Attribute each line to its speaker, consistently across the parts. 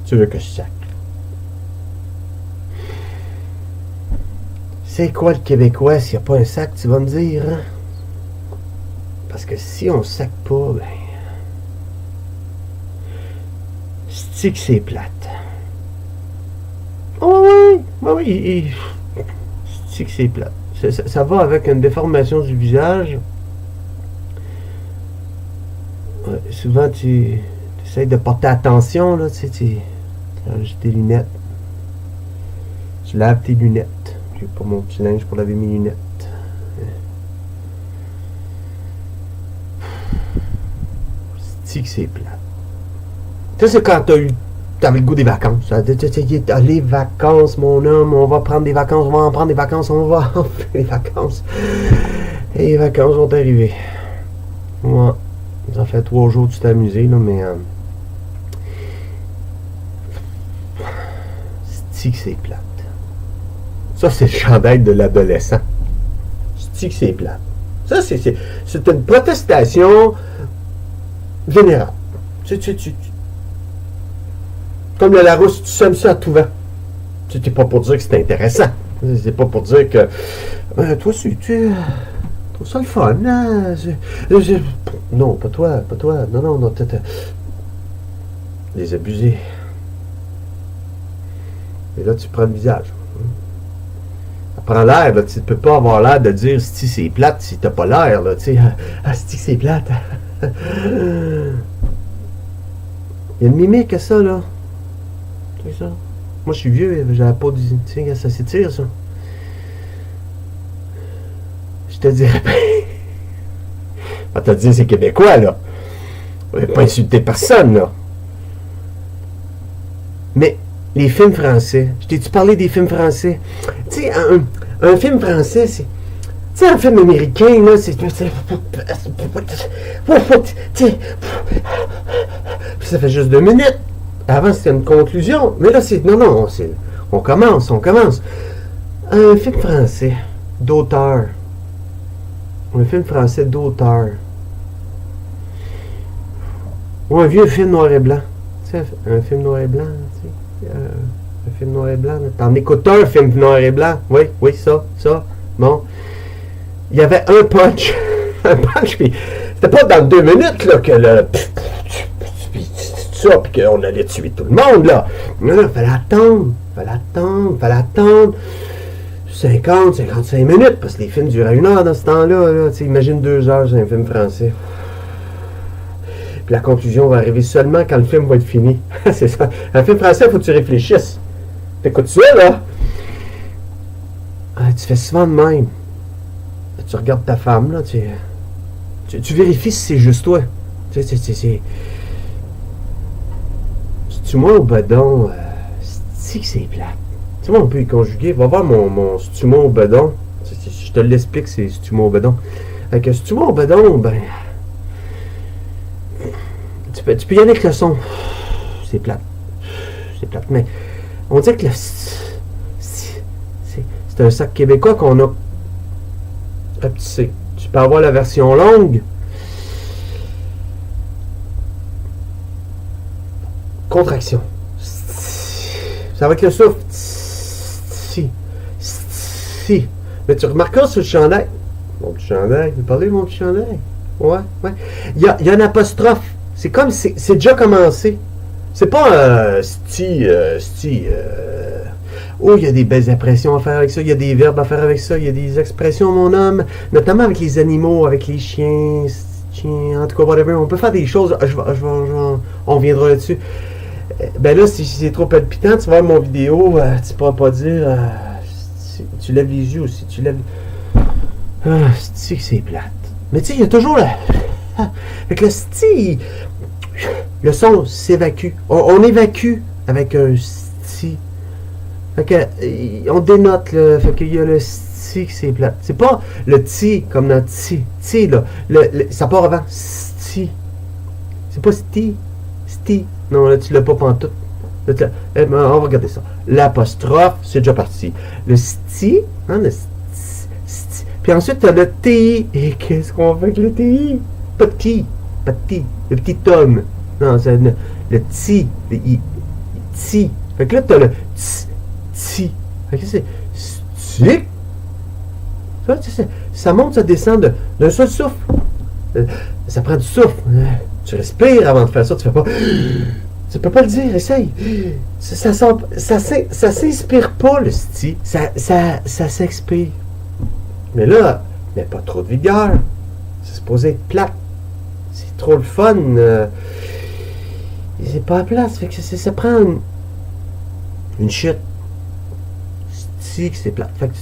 Speaker 1: Tu veux que je sac? C'est quoi le Québécois s'il n'y a pas un sac, tu vas me dire, hein? Parce que si on sac pas, ben... c'est que c'est plate. Oh oui. C'est que c'est plate. Ça va avec une déformation du visage. Ouais, souvent, tu essaies de porter attention, là, tu rajoutes tes lunettes. Tu laves tes lunettes. J'ai pas mon petit linge pour laver mes lunettes. C'est que c'est plate. Ça, c'est quand t'avais le goût des vacances. Les vacances, mon homme, on va prendre des vacances, on va en prendre des vacances, on va en faire des vacances. Et les vacances vont arriver. Ouais. Ça fait 3 jours que tu t'es amusé, là, mais... c'est que c'est plate. Ça, c'est le chandail de l'adolescent. C'est que c'est plate. Ça, c'est une protestation générale. Comme le Larousse, tu sèmes ça à tout vent. C'est pas pour dire que c'est intéressant. C'est pas pour dire que... toi, tu trouves ça le fun, hein? Non, pas toi. Non, les abusés. Et là, tu prends le visage. Ça prend l'air, là. Tu ne peux pas avoir l'air de dire si c'est plate si t'as pas l'air, là. Tu sais, si c'est plate. Il y a une mimique à ça, là. C'est ça. Moi, je suis vieux, j'avais pas dit. Tiens, ça s'étire, ça. Je te dirais pas. On va te dire, c'est québécois, là. On va pas insulter personne, là. Mais les films français, je t'ai-tu parlé des films français? Tu sais, un film français, c'est... Tu sais, un film américain, là, c'est... Ça fait juste 2 minutes. Avant, c'était une conclusion. Mais là, c'est... Non, c'est... On commence. Un film français d'auteur. Un film français d'auteur. Ou un vieux film noir et blanc. Tu sais, un film noir et blanc, tu sais. Un film noir et blanc. Là. T'en écoutes un film noir et blanc? Oui, ça. Bon. Il y avait un punch. Puis c'était pas dans 2 minutes, là, que le... ça, puis qu'on allait tuer tout le monde, là. Non, il fallait attendre 55 minutes, parce que les films duraient 1 heure dans ce temps-là, là. Tu sais, imagine 2 heures sur un film français. Puis la conclusion va arriver seulement quand le film va être fini. C'est ça. Un film français, il faut que tu réfléchisses. T'écoutes ça, là. Tu fais souvent de même. Tu regardes ta femme, là, tu vérifies si c'est juste toi. C'est-tu moi au bedon? C'est que c'est plate. Tu vois, on peut y conjuguer. Va voir mon c'est-tu moi au bedon. Je te l'explique, c'est c'est-tu moi au bedon. Avec c'est-tu moi au bedon, ben... Tu peux y aller avec le son. C'est plate, mais on dirait que c'est un sac québécois qu'on a rapetissé. Tu peux avoir la version longue. Contraction. Ça va avec le souffle. Si. Mais tu remarqueras sur le chandail. Mon petit chandail. Vous parlez de mon petit chandail? Ouais. Il y a un apostrophe. C'est comme c'est déjà commencé. C'est pas oh, il y a des belles impressions à faire avec ça, il y a des verbes à faire avec ça, il y a des expressions, mon homme, notamment avec les animaux, avec les chiens, en tout cas, whatever. On peut faire des choses, on reviendra là-dessus. Ben là, si c'est trop palpitant, tu vas voir mon vidéo, tu pourras pas dire, tu lèves les yeux aussi, tu lèves... c'est que c'est plate. Mais tu sais, il y a toujours avec le sti, le son s'évacue. On évacue avec un sti. Fait que, on dénote, là. Fait qu'il y a le sti que c'est plate. C'est pas le ti comme dans ti. Ti, là. Ça part avant. Sti. C'est pas sti. Non, là, tu l'as pas pantoute. Là, on va regarder ça. L'apostrophe, c'est déjà parti. Le sti, hein, le sti. Puis ensuite, tu as le ti. Et qu'est-ce qu'on fait avec le ti? Petit. Le petit homme. Non, c'est le ti. sti. Fait que là, t'as le ti. Fait que c'est stick. Ça monte, ça descend d'un seul souffle. Ça prend du souffle. Tu respires avant de faire ça, tu fais pas. Tu peux pas le dire, essaye. Ça s'inspire pas, le sti. Ça s'expire. Mais là, mais pas trop de vigueur. C'est supposé être plate. C'est trop le fun. C'est pas à place. Fait que ça prend une chute. Sti que c'est plate. Fait que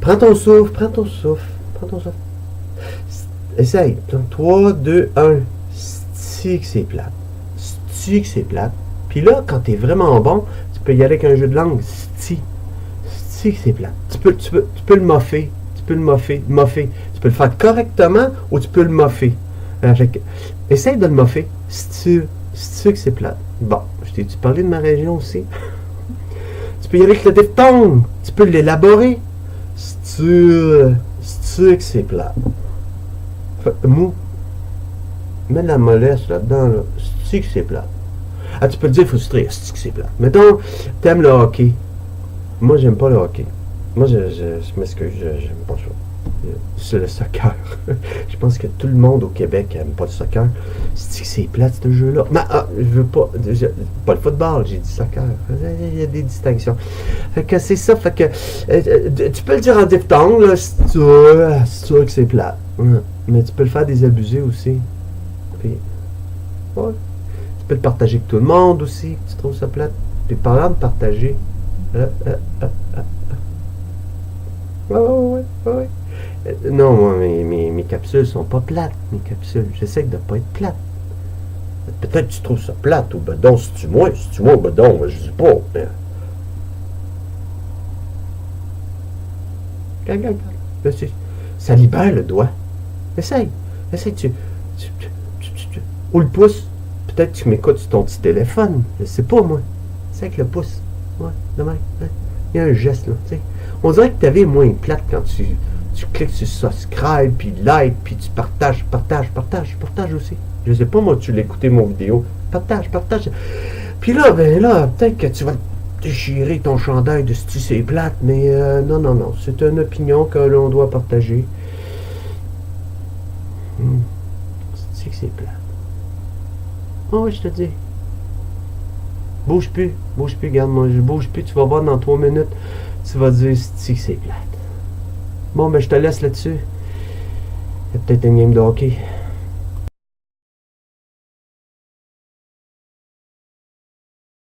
Speaker 1: prends ton souffle. Essaye. 3, 2, 1. Sti que c'est plate. Sti que c'est plate. Puis là, quand t'es vraiment bon, tu peux y aller avec un jeu de langue. Sti que c'est plate. Tu peux le moffer. Tu peux le faire correctement ou tu peux le moffer. Essaye de le moffer. Sti que c'est plate. Bon, je t'ai-tu parlé de ma région aussi? Tu peux y aller avec le diphtongue. Tu peux l'élaborer. Sti que c'est plate. Mou. Mets de la mollesse là-dedans. Là. Sti que c'est plate. Ah, tu peux le dire frustré. Sti que c'est plate. Mettons, t'aimes le hockey. Moi, j'aime pas le hockey. Moi, je m'excuse, j'aime pas ça. C'est le soccer. Je pense que tout le monde au Québec aime pas le soccer. C'est plate, ce jeu-là. Mais je veux pas. Pas le football, j'ai dit soccer. Il y a des distinctions. Fait que c'est ça. Fait que tu peux le dire en diphtongue, là. C'est sûr que c'est plate. Mais tu peux le faire désabusé aussi. Puis, ouais. Tu peux le partager avec tout le monde aussi. Tu trouves ça plate. Puis parlant de partager. Ouais. Non, moi, mes capsules sont pas plates, mes capsules. J'essaie de pas être plate. Peut-être que tu trouves ça plate, ou bedon, si tu moi, ou bedon, je sais pas. Mais... Ça libère le doigt. Essaye, ou le pouce. Peut-être que tu m'écoutes sur ton petit téléphone. Je sais pas, moi. C'est avec le pouce. Ouais, demain. Il y a un geste, là, tu sais. On dirait que ta vie est moins plate quand tu cliques sur subscribe, puis like, puis tu partages aussi. Je sais pas, moi, tu l'as écouté mon vidéo. Partage. Puis là, peut-être que tu vas déchirer ton chandail de si c'est plate, mais non. C'est une opinion que l'on doit partager. C'est que c'est plate. Oh, je te dis. Bouge plus, regarde-moi, je bouge plus, tu vas voir dans 3 minutes, tu vas dire si c'est plate. Bon, ben je te laisse là-dessus. Il y a peut-être une game de hockey.